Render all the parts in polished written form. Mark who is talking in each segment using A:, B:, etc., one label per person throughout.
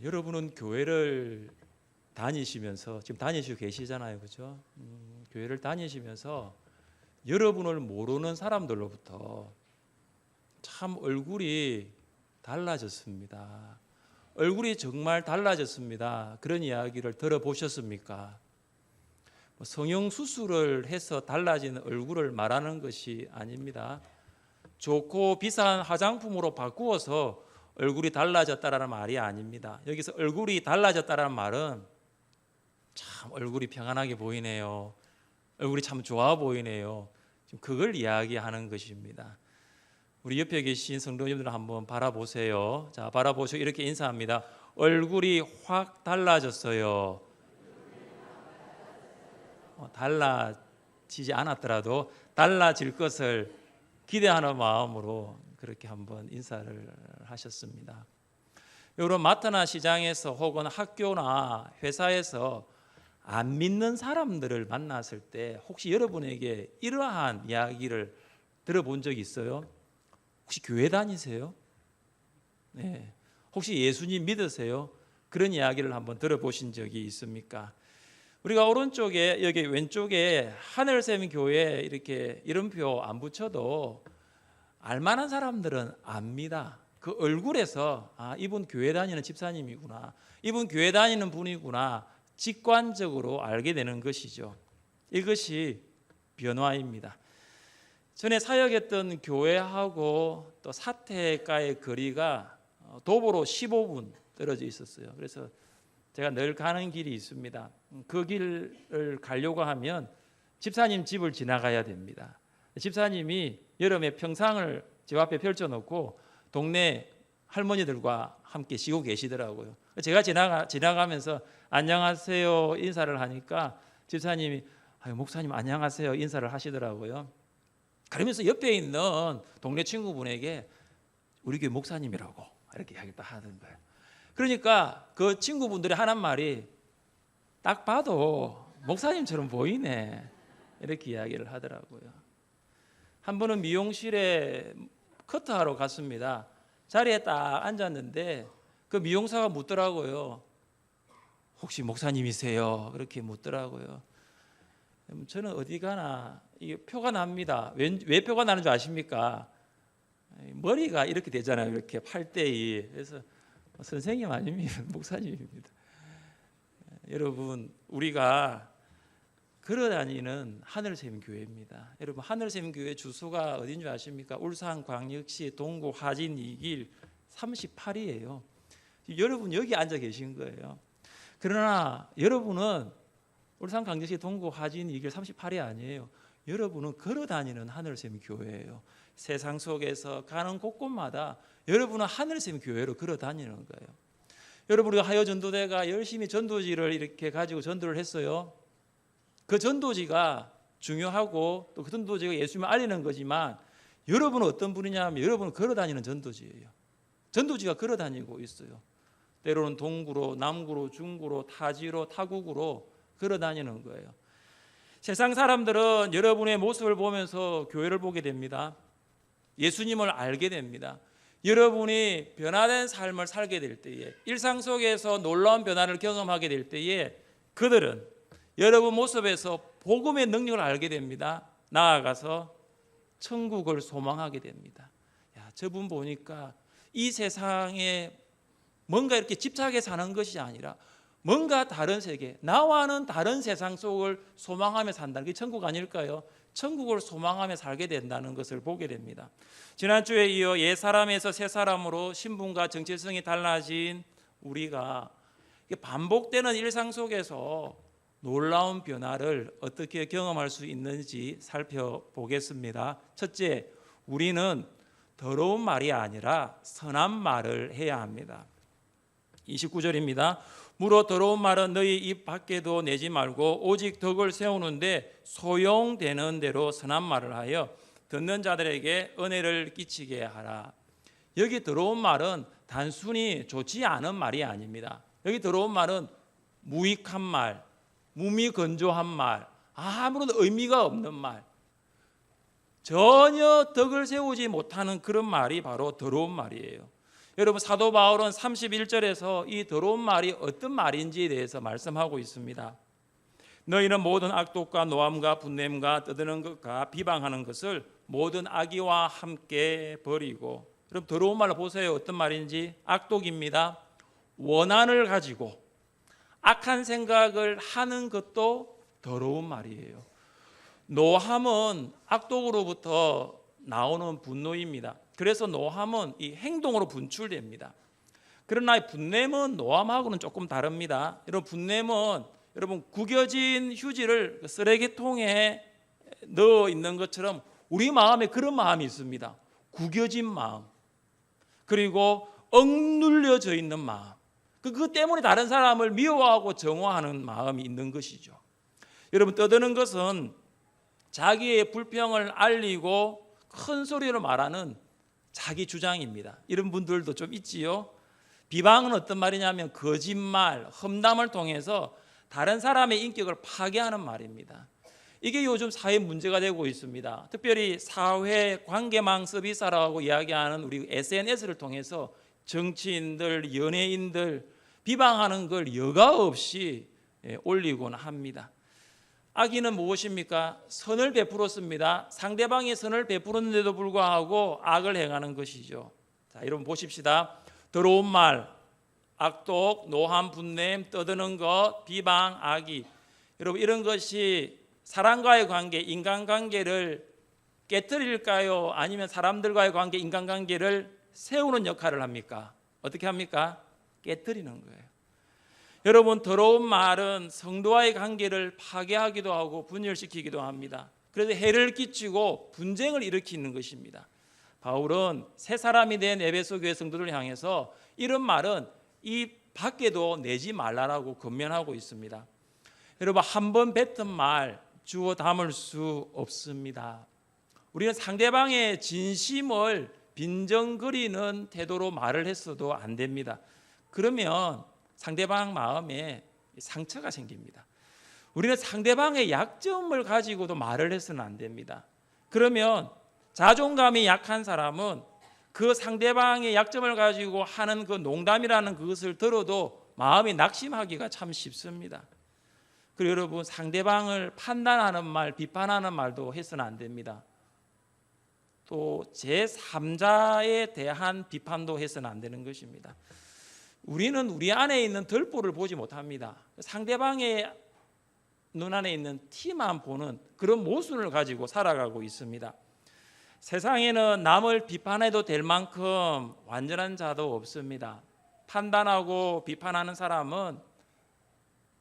A: 여러분은 교회를 다니시면서 지금 다니시고 계시잖아요, 그죠? 교회를 다니시면서 여러분을 모르는 사람들로부터 참 얼굴이 달라졌습니다. 얼굴이 정말 달라졌습니다. 그런 이야기를 들어보셨습니까? 성형 수술을 해서 달라진 얼굴을 말하는 것이 아닙니다. 좋고 비싼 화장품으로 바꾸어서 얼굴이 달라졌다라는 말이 아닙니다. 여기서 얼굴이 달라졌다라는 말은 참 얼굴이 평안하게 보이네요. 얼굴이 참 좋아 보이네요. 지금 그걸 이야기하는 것입니다. 우리 옆에 계신 성도님들 한번 바라보세요. 자, 바라보시고 이렇게 인사합니다. 얼굴이 확 달라졌어요. 달라지지 않았더라도 달라질 것을 기대하는 마음으로 그렇게 한번 인사를 하셨습니다. 여러분, 마트나 시장에서 혹은 학교나 회사에서 안 믿는 사람들을 만났을 때 혹시 여러분에게 이러한 이야기를 들어본 적 있어요? 혹시 교회 다니세요? 네. 혹시 예수님 믿으세요? 그런 이야기를 한번 들어보신 적이 있습니까? 우리가 오른쪽에 여기 왼쪽에 하늘샘 교회 이렇게 이름표 안 붙여도 알만한 사람들은 압니다. 그 얼굴에서 이분 교회 다니는 집사님이구나, 이분 교회 다니는 분이구나, 직관적으로 알게 되는 것이죠. 이것이 변화입니다. 전에 사역했던 교회하고 또 사택가의 거리가 도보로 15분 떨어져 있었어요. 그래서 제가 늘 가는 길이 있습니다. 그 길을 가려고 하면 집사님 집을 지나가야 됩니다. 집사님이 여름에 평상을 집 앞에 펼쳐놓고 동네 할머니들과 함께 쉬고 계시더라고요. 제가 지나가면서 안녕하세요 인사를 하니까 집사님이 목사님 안녕하세요 인사를 하시더라고요. 그러면서 옆에 있는 동네 친구분에게 우리 교회 목사님이라고 이렇게 이야기를 하던 거예요. 그러니까 그 친구분들이 하는 말이 딱 봐도 목사님처럼 보이네 이렇게 이야기를 하더라고요. 한 번은 미용실에 커트하러 갔습니다. 자리에 딱 앉았는데 그 미용사가 묻더라고요. 혹시 목사님이세요? 그렇게 묻더라고요. 저는 어디 가나 이게 표가 납니다. 왜 표가 나는 줄 아십니까? 머리가 이렇게 되잖아요. 이렇게 8대2. 그래서 선생님 아닙니다. 목사님입니다. 여러분, 우리가 걸어다니는 하늘샘 교회입니다. 여러분, 하늘샘 교회 주소가 어딘 줄 아십니까? 울산광역시 동구 화진 2길 38이에요. 여러분 여기 앉아 계신 거예요. 그러나 여러분은 울산광역시 동구 화진 2길 38이 아니에요. 여러분은 걸어다니는 하늘샘 교회예요. 세상 속에서 가는 곳곳마다 여러분은 하늘샘 교회로 걸어다니는 거예요. 여러분, 우리가 하여전도대가 열심히 전도지를 이렇게 가지고 전도를 했어요. 그 전도지가 중요하고 또 그 전도지가 예수님을 알리는 거지만 여러분은 어떤 분이냐면 여러분은 걸어다니는 전도지예요. 전도지가 걸어다니고 있어요. 때로는 동구로, 남구로, 중구로, 타지로, 타국으로 걸어다니는 거예요. 세상 사람들은 여러분의 모습을 보면서 교회를 보게 됩니다. 예수님을 알게 됩니다. 여러분이 변화된 삶을 살게 될 때에, 일상 속에서 놀라운 변화를 경험하게 될 때에 그들은 여러분 모습에서 복음의 능력을 알게 됩니다. 나아가서 천국을 소망하게 됩니다. 저분 보니까 이 세상에 뭔가 이렇게 집착해 사는 것이 아니라 뭔가 다른 세계, 나와는 다른 세상 속을 소망하며 산다는 게 천국 아닐까요? 천국을 소망하며 살게 된다는 것을 보게 됩니다. 지난주에 이어 옛사람에서 새사람으로 신분과 정체성이 달라진 우리가 반복되는 일상 속에서 놀라운 변화를 어떻게 경험할 수 있는지 살펴보겠습니다. 첫째, 우리는 더러운 말이 아니라 선한 말을 해야 합니다. 29절입니다. 무릇 더러운 말은 너희 입 밖에도 내지 말고 오직 덕을 세우는데 소용되는 대로 선한 말을 하여 듣는 자들에게 은혜를 끼치게 하라. 여기 더러운 말은 단순히 좋지 않은 말이 아닙니다. 여기 더러운 말은 무익한 말, 무미건조한 말, 아무런 의미가 없는 말, 전혀 덕을 세우지 못하는 그런 말이 바로 더러운 말이에요. 여러분 사도 바울은 31절에서 이 더러운 말이 어떤 말인지에 대해서 말씀하고 있습니다. 너희는 모든 악독과 노함과 분냄과 떠드는 것과 비방하는 것을 모든 악의와 함께 버리고. 그럼 더러운 말로 보세요. 어떤 말인지. 악독입니다. 원한을 가지고 악한 생각을 하는 것도 더러운 말이에요. 노함은 악독으로부터 나오는 분노입니다. 그래서 노함은 이 행동으로 분출됩니다. 그러나 분냄은 노함하고는 조금 다릅니다. 여러분 분냄은 여러분 구겨진 휴지를 쓰레기통에 넣어 있는 것처럼 우리 마음에 그런 마음이 있습니다. 구겨진 마음, 그리고 억눌려져 있는 마음, 그것 때문에 다른 사람을 미워하고 정오하는 마음이 있는 것이죠. 여러분 떠드는 것은 자기의 불평을 알리고 큰 소리로 말하는 자기 주장입니다. 이런 분들도 좀 있지요. 비방은 어떤 말이냐면 거짓말, 험담을 통해서 다른 사람의 인격을 파괴하는 말입니다. 이게 요즘 사회 문제가 되고 있습니다. 특별히 사회 관계망 서비스라고 이야기하는 우리 SNS를 통해서 정치인들, 연예인들 비방하는 걸 여과 없이 올리곤 합니다. 악인은 무엇입니까? 선을 베풀었습니다. 상대방이 선을 베풀었는데도 불구하고 악을 행하는 것이죠. 자, 여러분 보십시다. 더러운 말, 악독, 노함, 분냄, 떠드는 것, 비방, 악의. 여러분 이런 것이 사람과의 관계, 인간관계를 깨트릴까요? 아니면 사람들과의 관계, 인간관계를 세우는 역할을 합니까? 어떻게 합니까? 깨트리는 거예요. 여러분 더러운 말은 성도와의 관계를 파괴하기도 하고 분열시키기도 합니다. 그래서 해를 끼치고 분쟁을 일으키는 것입니다. 바울은 새 사람이 된 에베소 교회 성도들을 향해서 이런 말은 이 밖에도 내지 말라라고 권면하고 있습니다. 여러분 한 번 뱉은 말 주워 담을 수 없습니다. 우리는 상대방의 진심을 빈정거리는 태도로 말을 했어도 안 됩니다. 그러면 상대방 마음에 상처가 생깁니다. 우리는 상대방의 약점을 가지고도 말을 해서는 안 됩니다. 그러면 자존감이 약한 사람은 그 상대방의 약점을 가지고 하는 그 농담이라는 그것을 들어도 마음이 낙심하기가 참 쉽습니다. 그리고 여러분 상대방을 판단하는 말, 비판하는 말도 해서는 안 됩니다. 또 제3자에 대한 비판도 해서는 안 되는 것입니다. 우리는 우리 안에 있는 덜보를 보지 못합니다. 상대방의 눈 안에 있는 티만 보는 그런 모순을 가지고 살아가고 있습니다. 세상에는 남을 비판해도 될 만큼 완전한 자도 없습니다. 판단하고 비판하는 사람은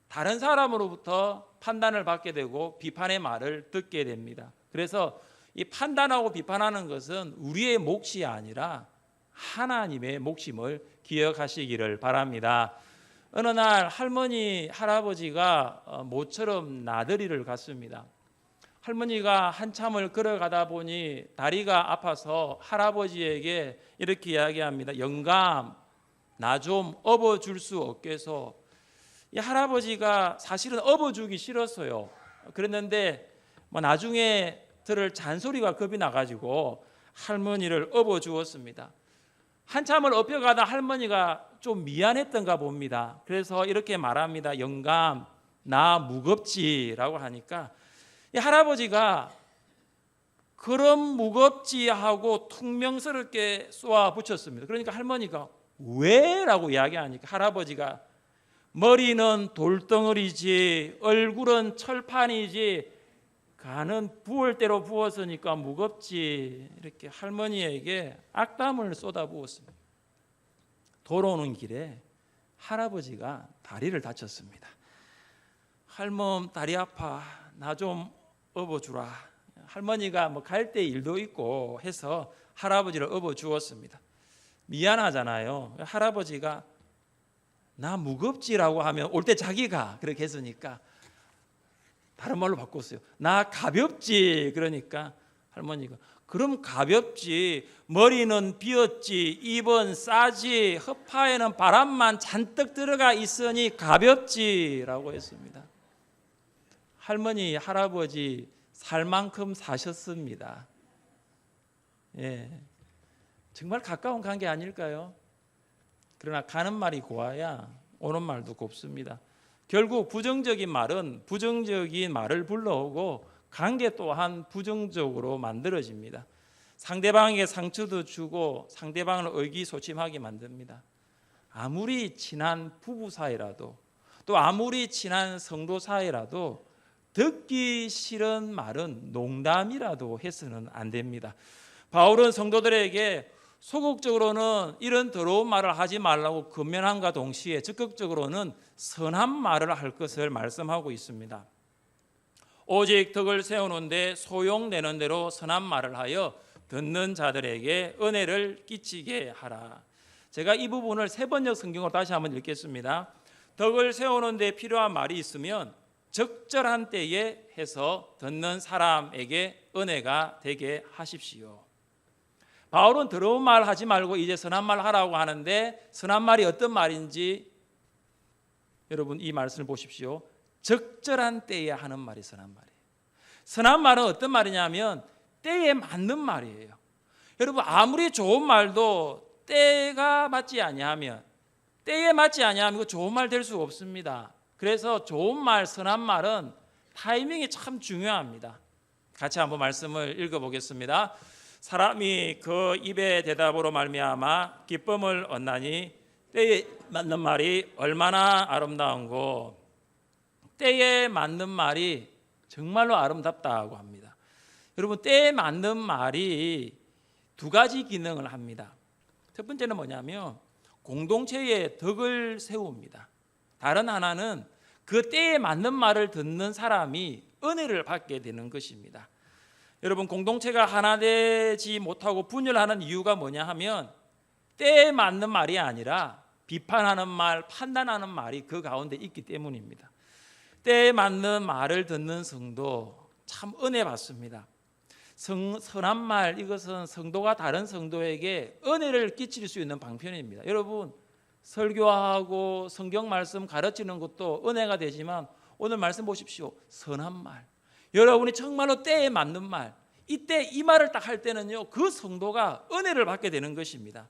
A: 다른 사람으로부터 판단을 받게 되고 비판의 말을 듣게 됩니다. 그래서 이 판단하고 비판하는 것은 우리의 몫이 아니라 하나님의 몫임을 기억하시기를 바랍니다. 어느 날 할머니, 할아버지가 모처럼 나들이를 갔습니다. 할머니가 한참을 걸어가다 보니 다리가 아파서 할아버지에게 이렇게 이야기합니다. 영감, 나 좀 업어줄 수 없겠소. 이 할아버지가 사실은 업어주기 싫었어요. 그랬는데 나중에 들을 잔소리가 겁이 나가지고 할머니를 업어주었습니다. 한참을 업혀가다 할머니가 좀 미안했던가 봅니다. 그래서 이렇게 말합니다. 영감, 나 무겁지라고 하니까 이 할아버지가 그럼 무겁지 하고 퉁명스럽게 쏘아 붙였습니다. 그러니까 할머니가 왜? 라고 이야기하니까 할아버지가 머리는 돌덩어리지 얼굴은 철판이지 간은 부을 대로 부었으니까 무겁지, 이렇게 할머니에게 악담을 쏟아부었습니다. 돌아오는 길에 할아버지가 다리를 다쳤습니다. 할멈 다리 아파, 나 좀 업어주라. 할머니가 갈 때 일도 있고 해서 할아버지를 업어주었습니다. 미안하잖아요. 할아버지가 나 무겁지라고 하면 올 때 자기가 그렇게 했으니까 다른 말로 바꿨어요. 나 가볍지. 그러니까 할머니가 그럼 가볍지. 머리는 비었지. 입은 싸지. 허파에는 바람만 잔뜩 들어가 있으니 가볍지라고 했습니다. 할머니, 할아버지 살 만큼 사셨습니다. 예, 정말 가까운 관계 아닐까요? 그러나 가는 말이 고와야 오는 말도 곱습니다. 결국 부정적인 말은 부정적인 말을 불러오고 관계 또한 부정적으로 만들어집니다. 상대방에게 상처도 주고 상대방을 의기소침하게 만듭니다. 아무리 친한 부부 사이라도 또 아무리 친한 성도 사이라도 듣기 싫은 말은 농담이라도 해서는 안 됩니다. 바울은 성도들에게 소극적으로는 이런 더러운 말을 하지 말라고 권면함과 동시에 적극적으로는 선한 말을 할 것을 말씀하고 있습니다. 오직 덕을 세우는데 소용되는 대로 선한 말을 하여 듣는 자들에게 은혜를 끼치게 하라. 제가 이 부분을 세 번역 성경으로 다시 한번 읽겠습니다. 덕을 세우는 데 필요한 말이 있으면 적절한 때에 해서 듣는 사람에게 은혜가 되게 하십시오. 바울은 더러운 말 하지 말고 이제 선한 말 하라고 하는데 선한 말이 어떤 말인지 여러분 이 말씀을 보십시오. 적절한 때에 하는 말이 선한 말이에요. 선한 말은 어떤 말이냐면 때에 맞는 말이에요. 여러분 아무리 좋은 말도 때가 맞지 아니하면 때에 맞지 아니하면 그 좋은 말 될 수가 없습니다. 그래서 좋은 말, 선한 말은 타이밍이 참 중요합니다. 같이 한번 말씀을 읽어보겠습니다. 사람이 그 입의 대답으로 말미암아 기쁨을 얻나니 때에 맞는 말이 얼마나 아름다운고 때에 맞는 말이 정말로 아름답다고 합니다. 여러분 때에 맞는 말이 두 가지 기능을 합니다. 첫 번째는 뭐냐면 공동체의 덕을 세웁니다. 다른 하나는 그 때에 맞는 말을 듣는 사람이 은혜를 받게 되는 것입니다. 여러분 공동체가 하나 되지 못하고 분열하는 이유가 뭐냐 하면 때에 맞는 말이 아니라 비판하는 말, 판단하는 말이 그 가운데 있기 때문입니다. 때에 맞는 말을 듣는 성도 참 은혜 받습니다. 선한 말 이것은 성도가 다른 성도에게 은혜를 끼칠 수 있는 방편입니다. 여러분 설교하고 성경 말씀 가르치는 것도 은혜가 되지만 오늘 말씀 보십시오. 선한 말. 여러분이 정말로 때에 맞는 말, 이때 이 말을 딱 할 때는요 그 성도가 은혜를 받게 되는 것입니다.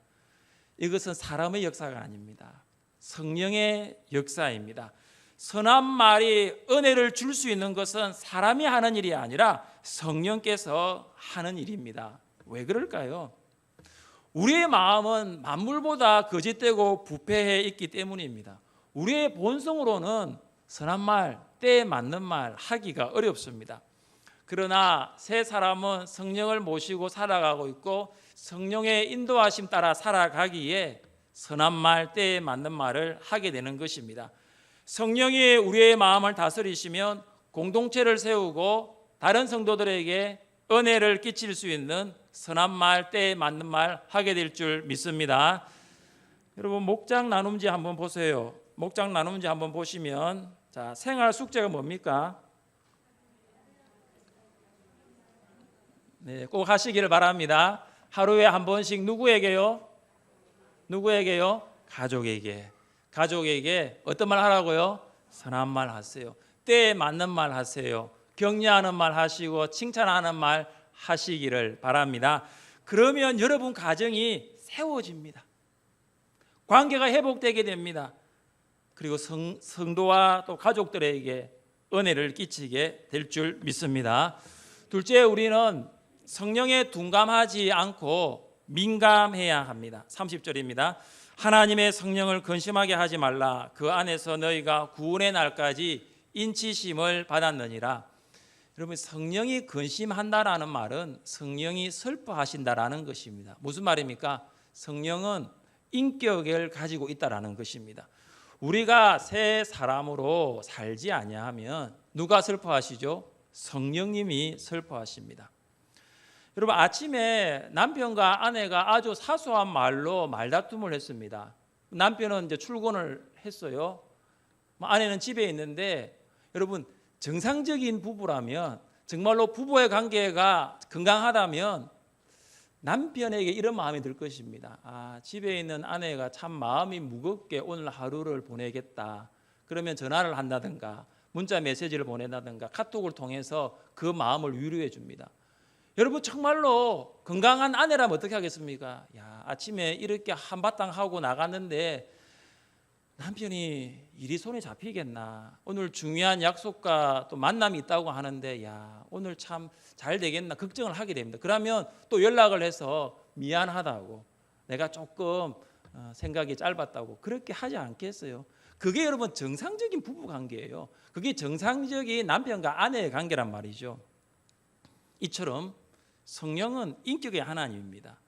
A: 이것은 사람의 역사가 아닙니다. 성령의 역사입니다. 선한 말이 은혜를 줄 수 있는 것은 사람이 하는 일이 아니라 성령께서 하는 일입니다. 왜 그럴까요? 우리의 마음은 만물보다 거짓되고 부패해 있기 때문입니다. 우리의 본성으로는 선한 말, 때에 맞는 말 하기가 어렵습니다. 그러나 새 사람은 성령을 모시고 살아가고 있고 성령의 인도하심 따라 살아가기에 선한 말, 때에 맞는 말을 하게 되는 것입니다. 성령이 우리의 마음을 다스리시면 공동체를 세우고 다른 성도들에게 은혜를 끼칠 수 있는 선한 말, 때에 맞는 말 하게 될 줄 믿습니다. 여러분 목장 나눔지 한번 보세요. 목장 나눔지 한번 보시면 자, 생활 숙제가 뭡니까? 네, 꼭 하시기를 바랍니다. 하루에 한 번씩 누구에게요? 누구에게요? 가족에게. 가족에게 어떤 말 하라고요? 선한 말 하세요. 때에 맞는 말 하세요. 격려하는 말 하시고 칭찬하는 말 하시기를 바랍니다. 그러면 여러분 가정이 세워집니다. 관계가 회복되게 됩니다. 그리고 성도와 또 가족들에게 은혜를 끼치게 될 줄 믿습니다. 둘째, 우리는 성령에 둔감하지 않고 민감해야 합니다. 30절입니다. 하나님의 성령을 근심하게 하지 말라. 그 안에서 너희가 구원의 날까지 인치심을 받았느니라. 여러분 성령이 근심한다라는 말은 성령이 슬퍼하신다라는 것입니다. 무슨 말입니까? 성령은 인격을 가지고 있다라는 것입니다. 우리가 새 사람으로 살지 아니하면 누가 슬퍼하시죠? 성령님이 슬퍼하십니다. 여러분 아침에 남편과 아내가 아주 사소한 말로 말다툼을 했습니다. 남편은 이제 출근을 했어요. 아내는 집에 있는데 여러분 정상적인 부부라면 정말로 부부의 관계가 건강하다면 남편에게 이런 마음이 들 것입니다. 아, 집에 있는 아내가 참 마음이 무겁게 오늘 하루를 보내겠다. 그러면 전화를 한다든가 문자 메시지를 보낸다든가 카톡을 통해서 그 마음을 위로해 줍니다. 여러분 정말로 건강한 아내라면 어떻게 하겠습니까? 야, 아침에 이렇게 한바탕 하고 나갔는데 남편이 일이 손에 잡히겠나? 오늘 중요한 약속과 또 만남이 있다고 하는데 야, 오늘 참 잘 되겠나? 걱정을 하게 됩니다. 그러면 또 연락을 해서 미안하다고, 내가 조금 생각이 짧았다고 그렇게 하지 않겠어요? 그게 여러분 정상적인 부부 관계예요. 그게 정상적인 남편과 아내의 관계란 말이죠. 이처럼 성령은 인격의 하나님입니다.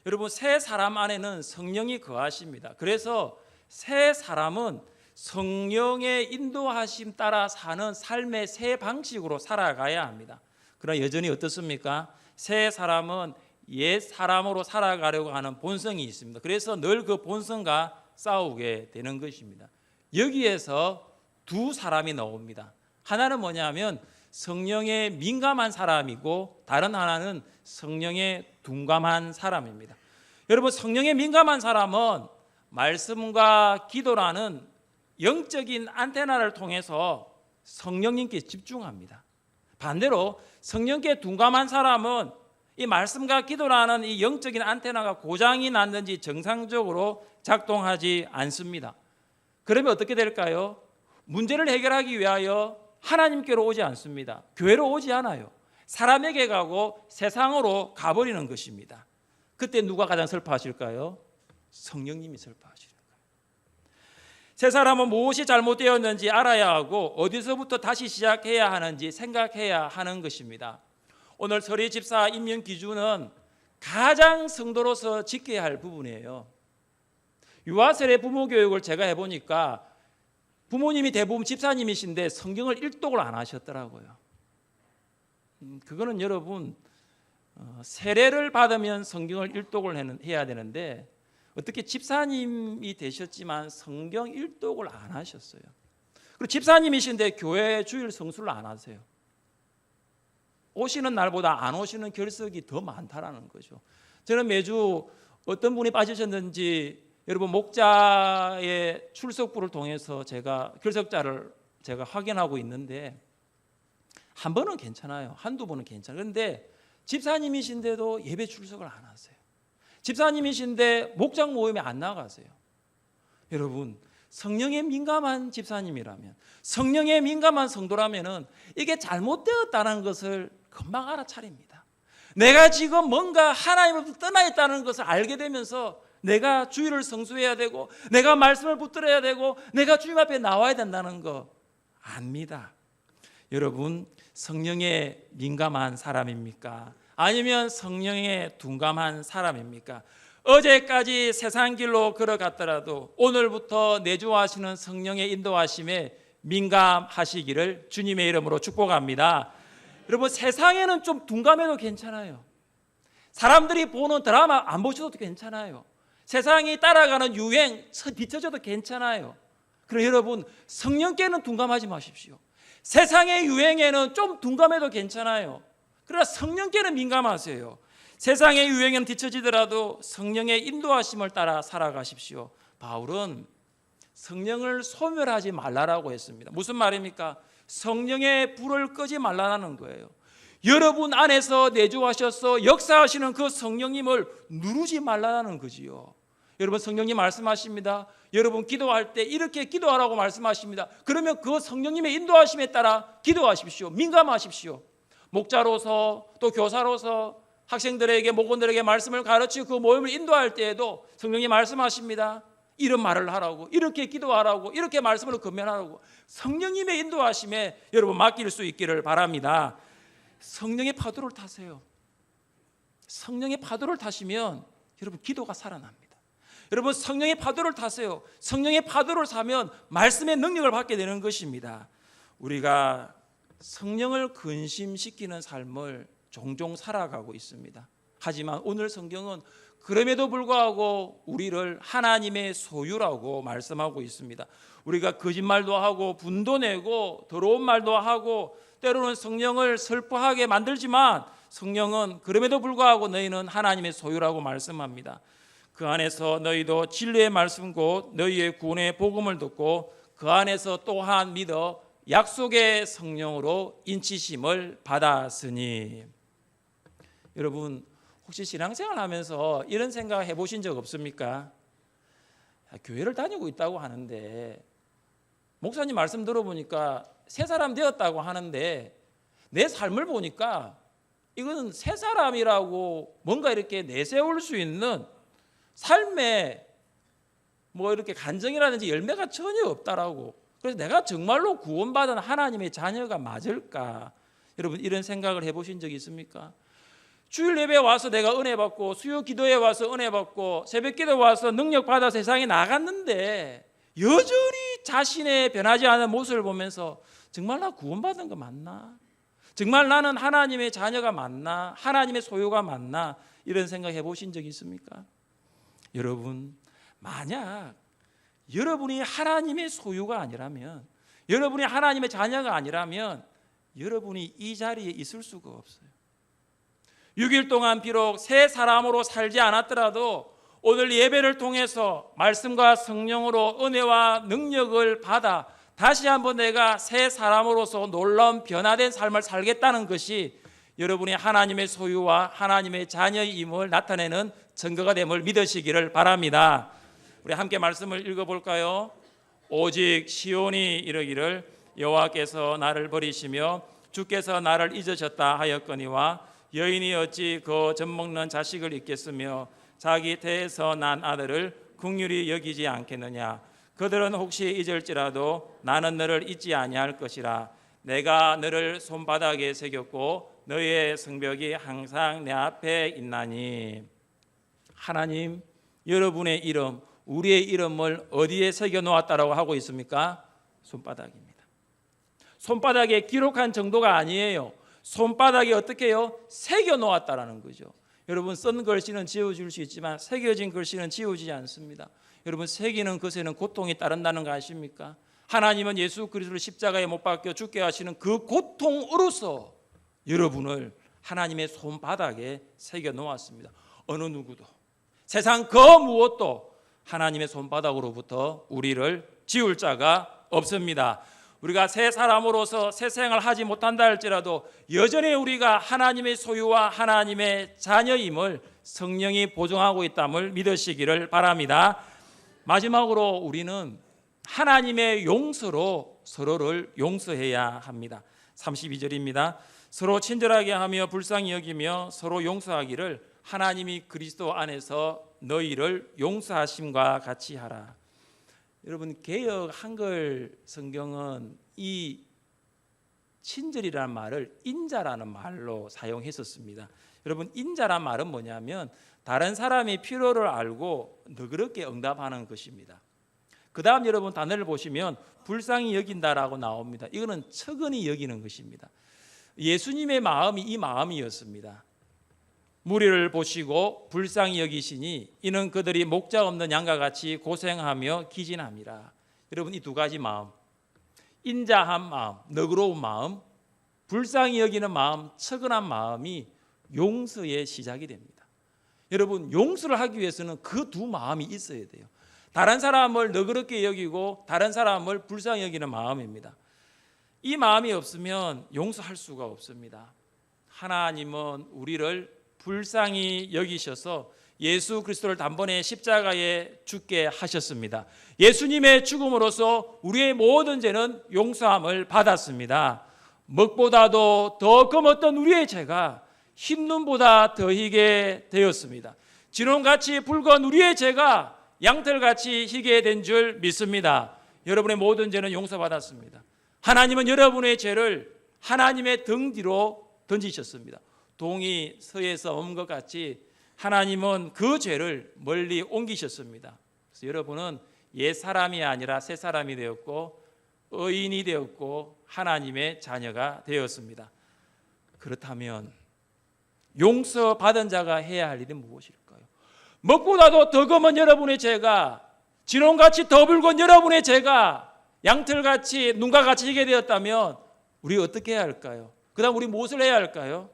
A: 여러분 새 사람 안에는 성령이 거하십니다. 그래서 새 사람은 성령의 인도하심 따라 사는 삶의 새 방식으로 살아가야 합니다. 그러나 여전히 어떻습니까? 새 사람은 옛 사람으로 살아가려고 하는 본성이 있습니다. 그래서 늘 그 본성과 싸우게 되는 것입니다. 여기에서 두 사람이 나옵니다. 하나는 뭐냐면 성령에 민감한 사람이고 다른 하나는 성령에 둔감한 사람입니다. 여러분 성령에 민감한 사람은 말씀과 기도라는 영적인 안테나를 통해서 성령님께 집중합니다. 반대로 성령께 둔감한 사람은 이 말씀과 기도라는 이 영적인 안테나가 고장이 났는지 정상적으로 작동하지 않습니다. 그러면 어떻게 될까요? 문제를 해결하기 위하여 하나님께로 오지 않습니다. 교회로 오지 않아요. 사람에게 가고 세상으로 가버리는 것입니다. 그때 누가 가장 슬퍼하실까요? 성령님이 슬퍼하시는 거예요. 새 사람은 무엇이 잘못되었는지 알아야 하고 어디서부터 다시 시작해야 하는지 생각해야 하는 것입니다. 오늘 서리 집사 임명 기준은 가장 성도로서 지켜야 할 부분이에요. 유아 세례 부모 교육을 제가 해보니까 부모님이 대부분 집사님이신데 성경을 일독을 안 하셨더라고요. 그거는 여러분 세례를 받으면 성경을 일독을 해야 되는데 어떻게 집사님이 되셨지만 성경 일독을 안 하셨어요. 그리고 집사님이신데 교회 주일 성수를 안 하세요. 오시는 날보다 안 오시는 결석이 더 많다라는 거죠. 저는 매주 어떤 분이 빠지셨는지 여러분 목자의 출석부를 통해서 제가 결석자를 제가 확인하고 있는데 한 번은 괜찮아요. 한두 번은 괜찮아요. 그런데 집사님이신데도 예배 출석을 안 하세요. 집사님이신데 목장 모임에 안 나가세요. 여러분 성령에 민감한 집사님이라면, 성령에 민감한 성도라면은 이게 잘못되었다는 것을 금방 알아차립니다. 내가 지금 뭔가 하나님으로부터 떠나 있다는 것을 알게 되면서 내가 주일을 성수해야 되고 내가 말씀을 붙들어야 되고 내가 주님 앞에 나와야 된다는 거 압니다. 여러분 성령에 민감한 사람입니까? 아니면 성령에 둔감한 사람입니까? 어제까지 세상 길로 걸어갔더라도 오늘부터 내주하시는 성령의 인도하심에 민감하시기를 주님의 이름으로 축복합니다. 여러분 세상에는 좀 둔감해도 괜찮아요. 사람들이 보는 드라마 안 보셔도 괜찮아요. 세상이 따라가는 유행 뒤처져도 괜찮아요. 그럼 여러분 성령께는 둔감하지 마십시오. 세상의 유행에는 좀 둔감해도 괜찮아요. 그러나 성령께는 민감하세요. 세상의 유행에는 뒤처지더라도 성령의 인도하심을 따라 살아가십시오. 바울은 성령을 소멸하지 말라라고 했습니다. 무슨 말입니까? 성령의 불을 끄지 말라는 거예요. 여러분 안에서 내주하셔서 역사하시는 그 성령님을 누르지 말라는 거지요. 여러분 성령님 말씀하십니다. 여러분 기도할 때 이렇게 기도하라고 말씀하십니다. 그러면 그 성령님의 인도하심에 따라 기도하십시오. 민감하십시오. 목자로서 또 교사로서 학생들에게 목원들에게 말씀을 가르치고 그 모임을 인도할 때에도 성령님 말씀하십니다. 이런 말을 하라고, 이렇게 기도하라고, 이렇게 말씀으로 건면하라고. 성령님의 인도하심에 여러분 맡길 수 있기를 바랍니다. 성령의 파도를 타세요. 성령의 파도를 타시면 여러분 기도가 살아납니다. 여러분 성령의 파도를 타세요. 성령의 파도를 타면 말씀의 능력을 받게 되는 것입니다. 우리가 성령을 근심시키는 삶을 종종 살아가고 있습니다. 하지만 오늘 성경은 그럼에도 불구하고 우리를 하나님의 소유라고 말씀하고 있습니다. 우리가 거짓말도 하고 분도 내고 더러운 말도 하고 때로는 성령을 슬퍼하게 만들지만 성령은 그럼에도 불구하고 너희는 하나님의 소유라고 말씀합니다. 그 안에서 너희도 진리의 말씀 곧 너희의 구원의 복음을 듣고 그 안에서 또한 믿어 약속의 성령으로 인치심을 받았으니. 여러분 혹시 신앙생활 하면서 이런 생각 해보신 적 없습니까? 교회를 다니고 있다고 하는데 목사님 말씀 들어보니까 새 사람 되었다고 하는데 내 삶을 보니까 이건 새 사람이라고 뭔가 이렇게 내세울 수 있는 삶의 뭐 이렇게 간증이라든지 열매가 전혀 없다라고. 그래서 내가 정말로 구원받은 하나님의 자녀가 맞을까? 여러분 이런 생각을 해보신 적이 있습니까? 주일 예배에 와서 내가 은혜 받고 수요 기도에 와서 은혜 받고 새벽 기도에 와서 능력 받아 세상에 나갔는데 여전히 자신의 변하지 않은 모습을 보면서 정말 나 구원받은 거 맞나? 정말 나는 하나님의 자녀가 맞나? 하나님의 소유가 맞나? 이런 생각 해보신 적이 있습니까? 여러분 만약 여러분이 하나님의 소유가 아니라면, 여러분이 하나님의 자녀가 아니라면 여러분이 이 자리에 있을 수가 없어요. 6일 동안 비록 새 사람으로 살지 않았더라도 오늘 예배를 통해서 말씀과 성령으로 은혜와 능력을 받아 다시 한번 내가 새 사람으로서 놀라운 변화된 삶을 살겠다는 것이 여러분이 하나님의 소유와 하나님의 자녀임을 나타내는 증거가 됨을 믿으시기를 바랍니다. 우리 함께 말씀을 읽어볼까요? 오직 시온이 이르기를 여호와께서 나를 버리시며 주께서 나를 잊으셨다 하였거니와 여인이 어찌 그 젖먹는 자식을 잊겠으며 자기 태에서 난 아들을 긍휼히 여기지 않겠느냐. 그들은 혹시 잊을지라도 나는 너를 잊지 아니할 것이라. 내가 너를 손바닥에 새겼고 너의 성벽이 항상 내 앞에 있나니. 하나님 여러분의 이름, 우리의 이름을 어디에 새겨놓았다라고 하고 있습니까? 손바닥입니다. 손바닥에 기록한 정도가 아니에요. 손바닥에 어떻게 해요? 새겨놓았다라는 거죠. 여러분 쓴 글씨는 지워질 수 있지만 새겨진 글씨는 지워지지 않습니다. 여러분 새기는 것에는 고통이 따른다는 거 아십니까? 하나님은 예수 그리스도를 십자가에 못 박혀 죽게 하시는 그 고통으로서 여러분을 하나님의 손바닥에 새겨놓았습니다. 어느 누구도 세상 그 무엇도 하나님의 손바닥으로부터 우리를 지울 자가 없습니다. 우리가 새 사람으로서 새 생을 하지 못한다 할지라도 여전히 우리가 하나님의 소유와 하나님의 자녀임을 성령이 보증하고 있음을 믿으시기를 바랍니다. 마지막으로 우리는 하나님의 용서로 서로를 용서해야 합니다. 32절입니다. 서로 친절하게 하며 불쌍히 여기며 서로 용서하기를 하나님이 그리스도 안에서 너희를 용서하심과 같이 하라. 여러분 개역 한글 성경은 이 친절이라는 말을 인자라는 말로 사용했었습니다. 여러분 인자란 말은 뭐냐면 다른 사람이 필요를 알고 너그럽게 응답하는 것입니다. 그 다음 여러분 단어를 보시면 불쌍히 여긴다라고 나옵니다. 이거는 척은히 여기는 것입니다. 예수님의 마음이 이 마음이었습니다. 무리를 보시고 불쌍히 여기시니 이는 그들이 목자 없는 양과 같이 고생하며 기진함이라. 여러분 이 두 가지 마음, 인자한 마음, 너그러운 마음, 불쌍히 여기는 마음, 척은한 마음이 용서의 시작이 됩니다. 여러분 용서를 하기 위해서는 그 두 마음이 있어야 돼요. 다른 사람을 너그럽게 여기고 다른 사람을 불쌍히 여기는 마음입니다. 이 마음이 없으면 용서할 수가 없습니다. 하나님은 우리를 불쌍히 여기셔서 예수 그리스도를 단번에 십자가에 죽게 하셨습니다. 예수님의 죽음으로써 우리의 모든 죄는 용서함을 받았습니다. 먹보다도 더 검었던 우리의 죄가 흰눈보다 더 희게 되었습니다. 진홍같이 붉은 우리의 죄가 양털같이 희게 된 줄 믿습니다. 여러분의 모든 죄는 용서받았습니다. 하나님은 여러분의 죄를 하나님의 등 뒤로 던지셨습니다. 동이 서에서 온 것 같이 하나님은 그 죄를 멀리 옮기셨습니다. 그래서 여러분은 옛 사람이 아니라 새 사람이 되었고 의인이 되었고 하나님의 자녀가 되었습니다. 그렇다면 용서받은 자가 해야 할 일은 무엇일까요? 먹보다도 더 검은 여러분의 죄가 진홍같이 더 붉은 여러분의 죄가 양털같이 눈과 같이 희게 되었다면 우리 어떻게 해야 할까요? 그 다음 우리 무엇을 해야 할까요?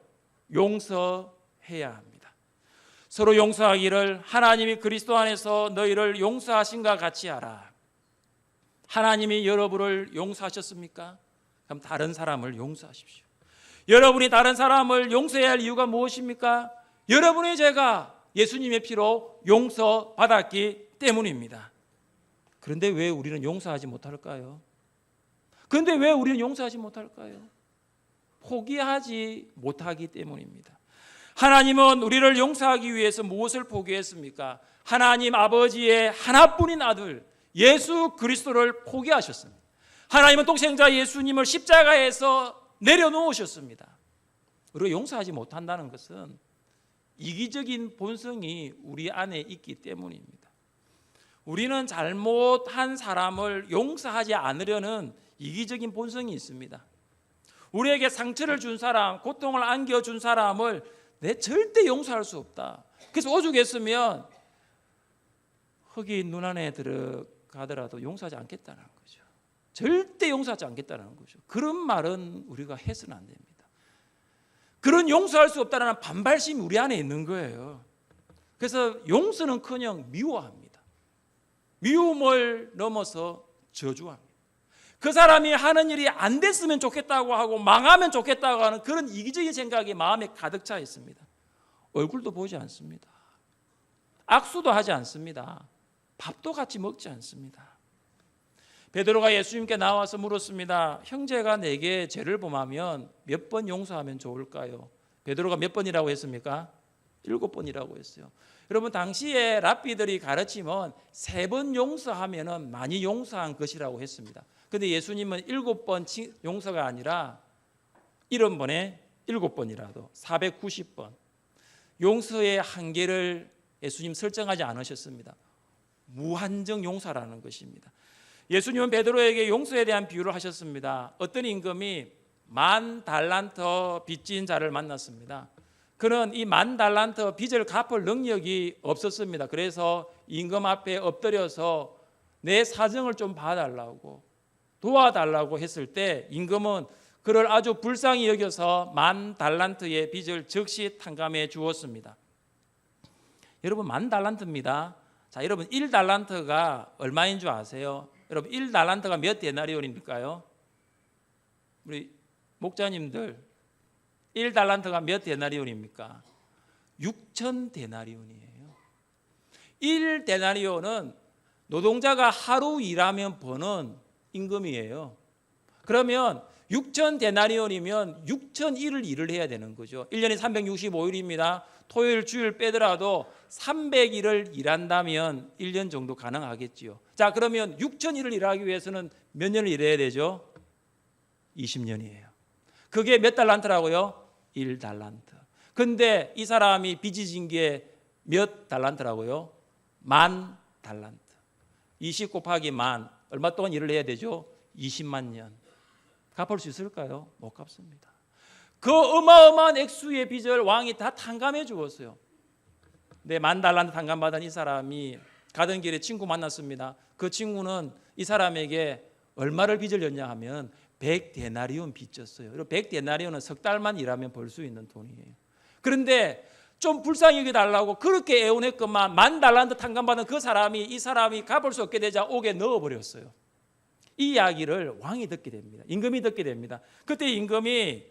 A: 용서해야 합니다. 서로 용서하기를 하나님이 그리스도 안에서 너희를 용서하신과 같이 하라. 하나님이 여러분을 용서하셨습니까? 그럼 다른 사람을 용서하십시오. 여러분이 다른 사람을 용서해야 할 이유가 무엇입니까? 여러분의 죄가 예수님의 피로 용서받았기 때문입니다. 그런데 왜 우리는 용서하지 못할까요? 그런데 왜 우리는 용서하지 못할까요? 포기하지 못하기 때문입니다. 하나님은 우리를 용서하기 위해서 무엇을 포기했습니까? 하나님 아버지의 하나뿐인 아들 예수 그리스도를 포기하셨습니다. 하나님은 독생자 예수님을 십자가에서 내려놓으셨습니다. 우리가 용서하지 못한다는 것은 이기적인 본성이 우리 안에 있기 때문입니다. 우리는 잘못한 사람을 용서하지 않으려는 이기적인 본성이 있습니다. 우리에게 상처를 준 사람, 고통을 안겨준 사람을 내 절대 용서할 수 없다. 그래서 오죽했으면 흙이 눈 안에 들어가더라도 용서하지 않겠다는 거죠. 절대 용서하지 않겠다는 거죠. 그런 말은 우리가 해서는 안 됩니다. 그런 용서할 수 없다는 반발심이 우리 안에 있는 거예요. 그래서 용서는커녕 미워합니다. 미움을 넘어서 저주합니다. 그 사람이 하는 일이 안 됐으면 좋겠다고 하고 망하면 좋겠다고 하는 그런 이기적인 생각이 마음에 가득 차 있습니다. 얼굴도 보지 않습니다. 악수도 하지 않습니다. 밥도 같이 먹지 않습니다. 베드로가 예수님께 나와서 물었습니다. 형제가 내게 죄를 범하면 몇 번 용서하면 좋을까요? 베드로가 몇 번이라고 했습니까? 7번이라고 했어요. 여러분 당시에 랍비들이 가르치면 3번 용서하면 많이 용서한 것이라고 했습니다. 그런데 예수님은 7번 용서가 아니라 70번에 7번이라도 490번 용서의 한계를 예수님 설정하지 않으셨습니다. 무한정 용서라는 것입니다. 예수님은 베드로에게 용서에 대한 비유를 하셨습니다. 어떤 임금이 10,000달란트 빚진 자를 만났습니다. 그는 이 10,000달란트 빚을 갚을 능력이 없었습니다. 그래서 임금 앞에 엎드려서 내 사정을 좀 봐달라고 도와달라고 했을 때 임금은 그를 아주 불쌍히 여겨서 10,000달란트의 빚을 즉시 탕감해 주었습니다. 여러분 10,000달란트입니다. 자, 여러분 1달란트가 얼마인 줄 아세요? 여러분 1달란트가 몇 데나리온일까요? 우리 목자님들 1달란트가 몇 데나리온입니까? 6,000데나리온이에요. 1데나리온은 노동자가 하루 일하면 버는 임금이에요. 그러면 6,000데나리온이면 6,001을 일을 해야 되는 거죠. 1년에 365일입니다. 토요일 주일 빼더라도 300일을 일한다면 1년 정도 가능하겠지요. 자, 그러면 6,001을 일하기 위해서는 몇 년을 일해야 되죠? 20년이에요. 그게 몇 달란트라고요? 1달란트. 근데 이 사람이 빚이 진 게 몇 달란트라고요? 10,000달란트. 20 곱하기 10,000 얼마 동안 일을 해야 되죠? 20만 년. 갚을 수 있을까요? 못 갚습니다. 그 어마어마한 액수의 빚을 왕이 다 탕감해 주었어요. 네, 10,000달란트 탕감받은 이 사람이 가던 길에 친구 만났습니다. 그 친구는 이 사람에게 얼마를 빚을 졌냐 하면 100데나리온 빚졌어요. 100데나리온은 석 달만 일하면 벌 수 있는 돈이에요. 그런데 좀 불쌍히 여겨달라고 그렇게 애원했건만 10,000달란트 탕감받은 그 사람이 이 사람이 갚을 수 없게 되자 옥에 넣어버렸어요. 이 이야기를 왕이 듣게 됩니다. 임금이 듣게 됩니다. 그때 임금이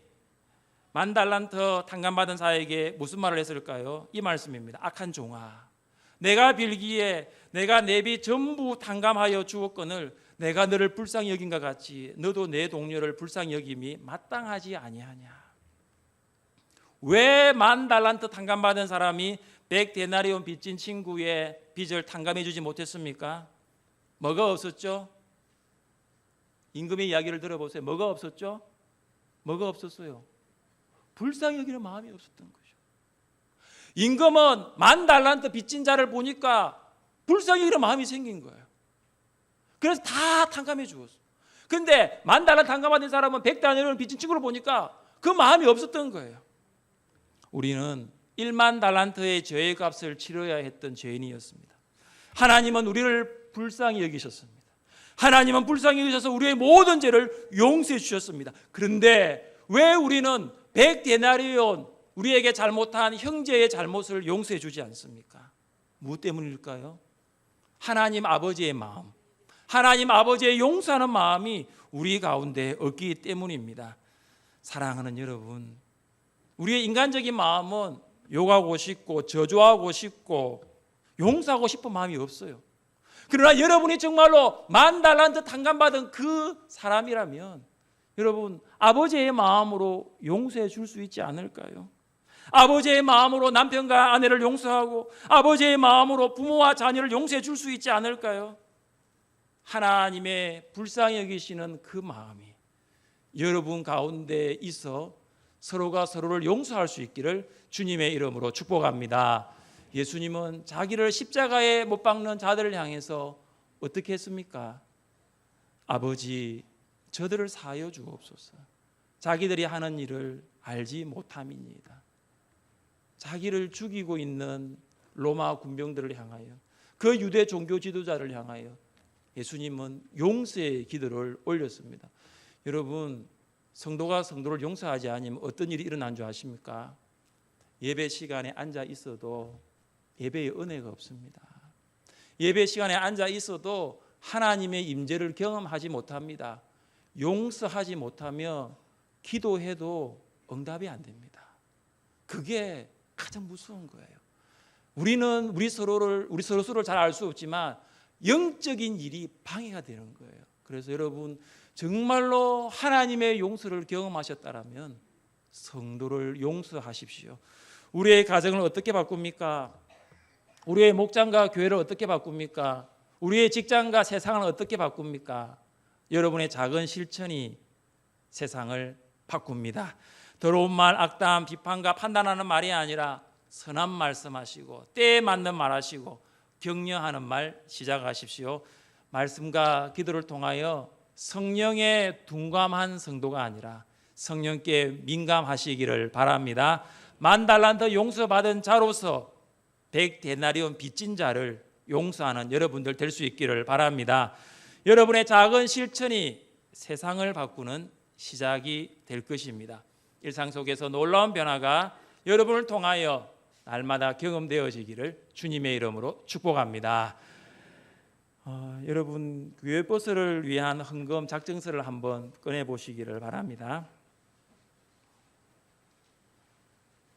A: 10,000달란트 탕감받은 자에게 무슨 말을 했을까요? 이 말씀입니다. 악한 종아, 내가 빌기에 내가 내 빚 전부 탕감하여 주었거늘 내가 너를 불쌍히 여긴과 같이 너도 내 동료를 불쌍히 여김이 마땅하지 아니하냐. 왜 10,000달란트 탕감받은 사람이 100데나리온 빚진 친구의 빚을 탕감해 주지 못했습니까? 뭐가 없었죠? 임금의 이야기를 들어보세요. 뭐가 없었죠? 뭐가 없었어요? 불쌍히 여기는 마음이 없었던 거죠. 임금은 10,000달란트 빚진 자를 보니까 불쌍히 여기는 마음이 생긴 거예요. 그래서 다 탕감해 주었어요. 그런데 10,000달란트 탕감받은 사람은 100데나리온 빚진 친구를 보니까 그 마음이 없었던 거예요. 우리는 10,000달란트의 죄의 값을 치러야 했던 죄인이었습니다. 하나님은 우리를 불쌍히 여기셨습니다. 하나님은 불쌍히 여기셔서 우리의 모든 죄를 용서해 주셨습니다. 그런데 왜 우리는 100데나리온 우리에게 잘못한 형제의 잘못을 용서해 주지 않습니까? 무엇 때문일까요? 하나님 아버지의 마음, 하나님 아버지의 용서하는 마음이 우리 가운데 없기 때문입니다. 사랑하는 여러분, 우리의 인간적인 마음은 욕하고 싶고 저주하고 싶고 용서하고 싶은 마음이 없어요. 그러나 여러분이 정말로 10,000달란트 탕감받은 그 사람이라면 여러분 아버지의 마음으로 용서해 줄 수 있지 않을까요? 아버지의 마음으로 남편과 아내를 용서하고 아버지의 마음으로 부모와 자녀를 용서해 줄 수 있지 않을까요? 하나님의 불쌍히 여기시는 그 마음이 여러분 가운데 있어 서로가 서로를 용서할 수 있기를 주님의 이름으로 축복합니다. 예수님은 자기를 십자가에 못 박는 자들을 향해서 어떻게 했습니까? 아버지, 저들을 사하여 주옵소서. 자기들이 하는 일을 알지 못함이니이다. 자기를 죽이고 있는 로마 군병들을 향하여, 그 유대 종교 지도자를 향하여 예수님은 용서의 기도를 올렸습니다. 여러분, 성도가 성도를 용서하지 않으면 어떤 일이 일어난 줄 아십니까? 예배 시간에 앉아 있어도 예배의 은혜가 없습니다. 예배 시간에 앉아 있어도 하나님의 임재를 경험하지 못합니다. 용서하지 못하며 기도해도 응답이 안 됩니다. 그게 가장 무서운 거예요. 우리는 우리 서로를 잘 알 수 없지만 영적인 일이 방해가 되는 거예요. 그래서 여러분 정말로 하나님의 용서를 경험하셨다라면 성도를 용서하십시오. 우리의 가정을 어떻게 바꿉니까? 우리의 목장과 교회를 어떻게 바꿉니까? 우리의 직장과 세상을 어떻게 바꿉니까? 여러분의 작은 실천이 세상을 바꿉니다. 더러운 말, 악담, 비판과 판단하는 말이 아니라 선한 말씀하시고 때에 맞는 말하시고 격려하는 말 시작하십시오. 말씀과 기도를 통하여 성령에 둔감한 성도가 아니라 성령께 민감하시기를 바랍니다. 10,000달란트 용서받은 자로서 100데나리온 빚진 자를 용서하는 여러분들 될 수 있기를 바랍니다. 여러분의 작은 실천이 세상을 바꾸는 시작이 될 것입니다. 일상 속에서 놀라운 변화가 여러분을 통하여 날마다 경험되어지기를 주님의 이름으로 축복합니다. 여러분 교회 버스를 위한 헌금 작정서를 한번 꺼내 보시기를 바랍니다.